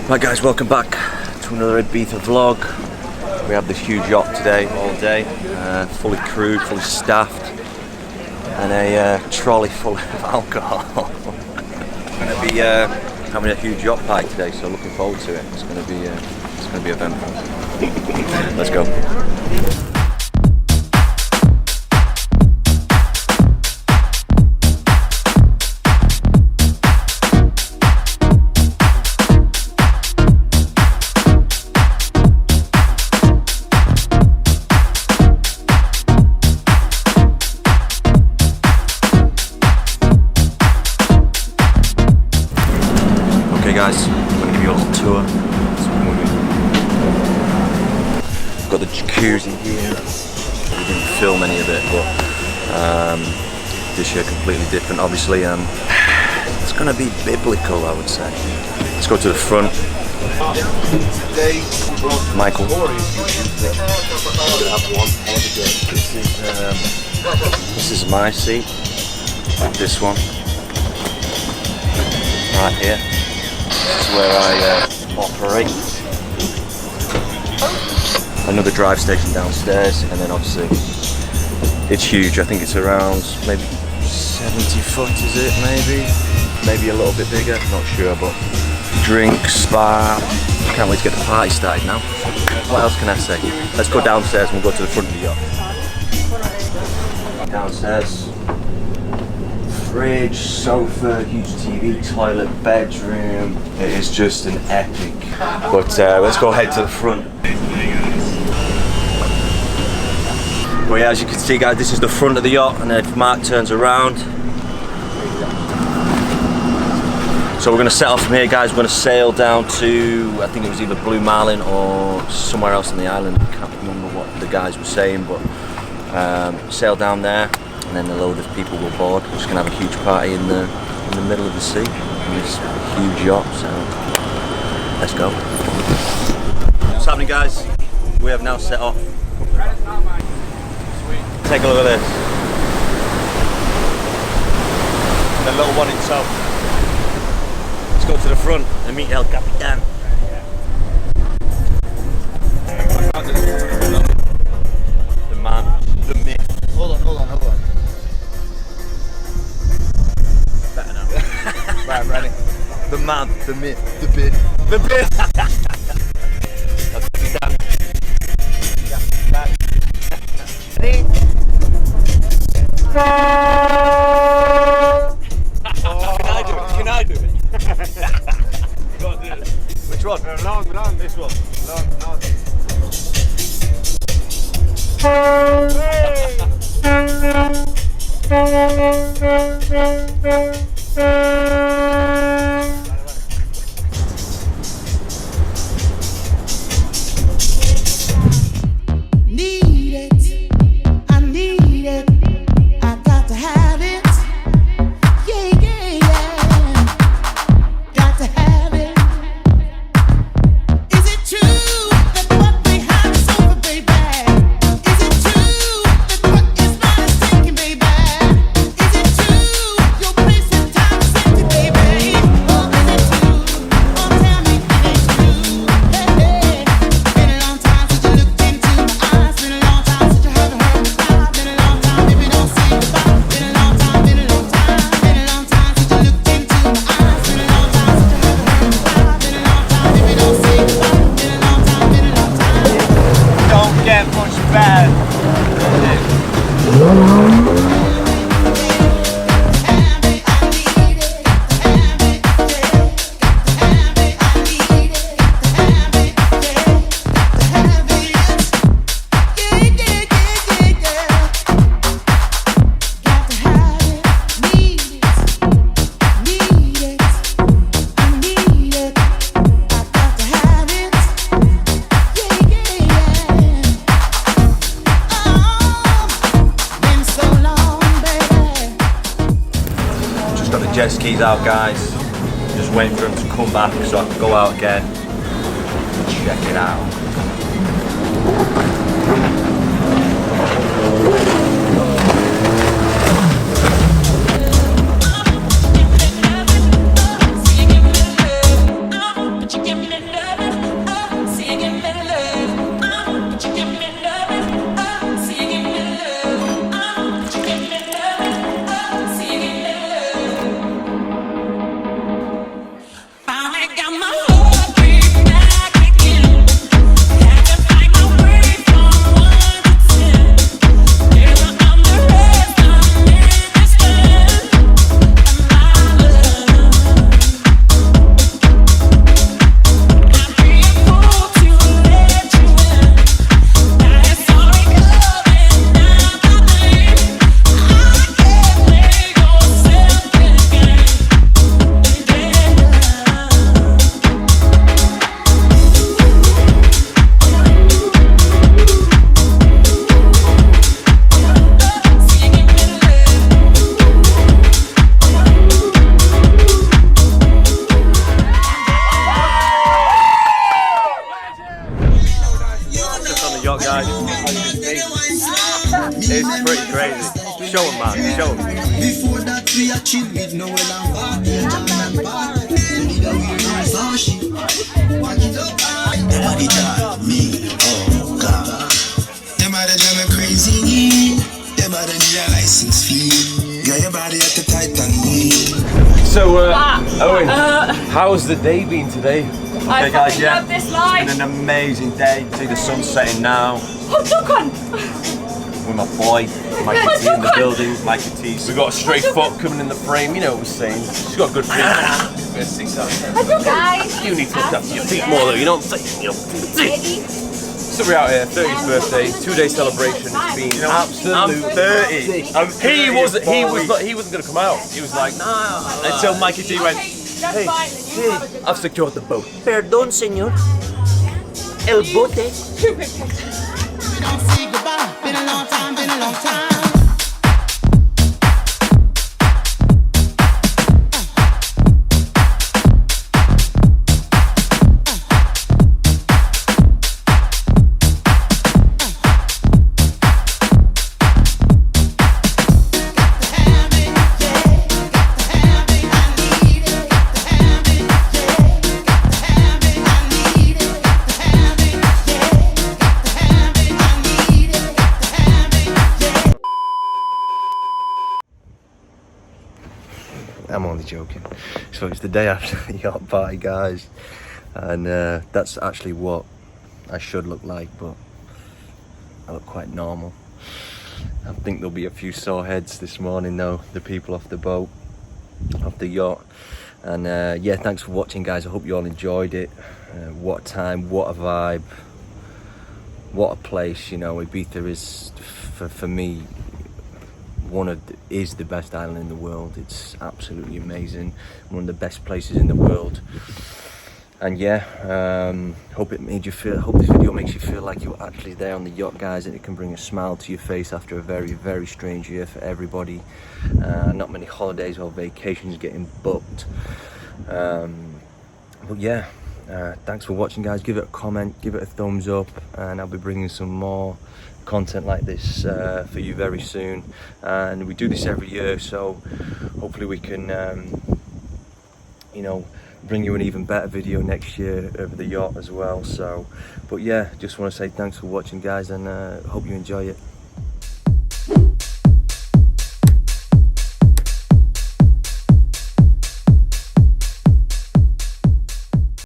Right guys, welcome back to another Ibiza vlog. We have this huge yacht today, all day, fully crewed, fully staffed, and a trolley full of alcohol. We're going to be having a huge yacht party today, so looking forward to it. It's going to be eventful. Let's go. Okay guys, I'm going to give you a little tour. We've got the jacuzzi here. We didn't film any of it, but this year completely different obviously. It's going to be biblical, I would say. Let's go to the front. Michael. This is my seat. This one. Right here. This is where I operate. Another drive station downstairs, and then obviously it's huge. I think it's around maybe 70 foot, is it? Maybe a little bit bigger, not sure, but drinks, spa. Can't wait to get the party started now. What else can I say? Let's go downstairs and we'll go to the front of the yacht. Downstairs. Fridge, sofa, huge TV, toilet, bedroom. It is just an epic. But let's go head to the front. But yeah, as you can see guys, this is the front of the yacht, and then if Mark turns around. So we're going to set off from here guys, we're going to sail down to, I think it was either Blue Marlin or somewhere else on the island. I can't remember what the guys were saying, but sail down there. And then a load of people will board. We're just going to have a huge party in the middle of the sea on this huge yacht, so let's go. What's happening guys? We have now set off. Take a look at this. The little one itself. Let's go to the front and meet El Capitan. The man, the myth. Hold on. Better now. Right, I'm ready. The man, the myth, The bid. the myth. Can I do it? Go on, do it. Which one? Long, this one. Long. Jet skis out guys, just waiting for him to come back so I can go out again and check it out. Give me guys. It's pretty crazy. Show him, man. Show him. Before that we achieved with no one and everybody got me, oh God. Them are the drama crazy. Them are the need a license fee. Got your body at the Titanic. So, Owen, how's the day been today? Okay guys, yeah, love this it's life. been an amazing day. See the sun setting now. Oh, duck on! With my boy, Mikey T in the building, Mikey T. We got a straight foot coming in the frame, you know what we're saying. She's got good feet. Guys, You need to look after your feet more though, you know what I'm saying? You know. So we're out here, 30th birthday, 2-day celebration. It's been absolute. I'm 30. I'm 30 He wasn't gonna come out. He was like, nah. Until Mikey T went, hey, I've secured the boat. Perdón, señor. El bote. Don't say goodbye. Been a long time, been a long time. I'm only joking. So it's the day after the yacht party, guys, and that's actually what I should look like, but I look quite normal. I think there'll be a few sore heads this morning though, the people off the boat, off the yacht. And yeah, thanks for watching, guys. I hope you all enjoyed it. What a time, what a vibe, what a place. You know, Ibiza is for me is the best island in the world. It's absolutely amazing, one of the best places in the world. And yeah, hope this video makes you feel like you're actually there on the yacht, guys, and it can bring a smile to your face after a very, very strange year for everybody. Not many holidays or vacations getting booked, but yeah, thanks for watching, guys. Give it a comment, give it a thumbs up, and I'll be bringing some more content like this for you very soon. And we do this every year, so hopefully we can you know, bring you an even better video next year over the yacht as well. So but yeah, just want to say thanks for watching, guys, and hope you enjoy it.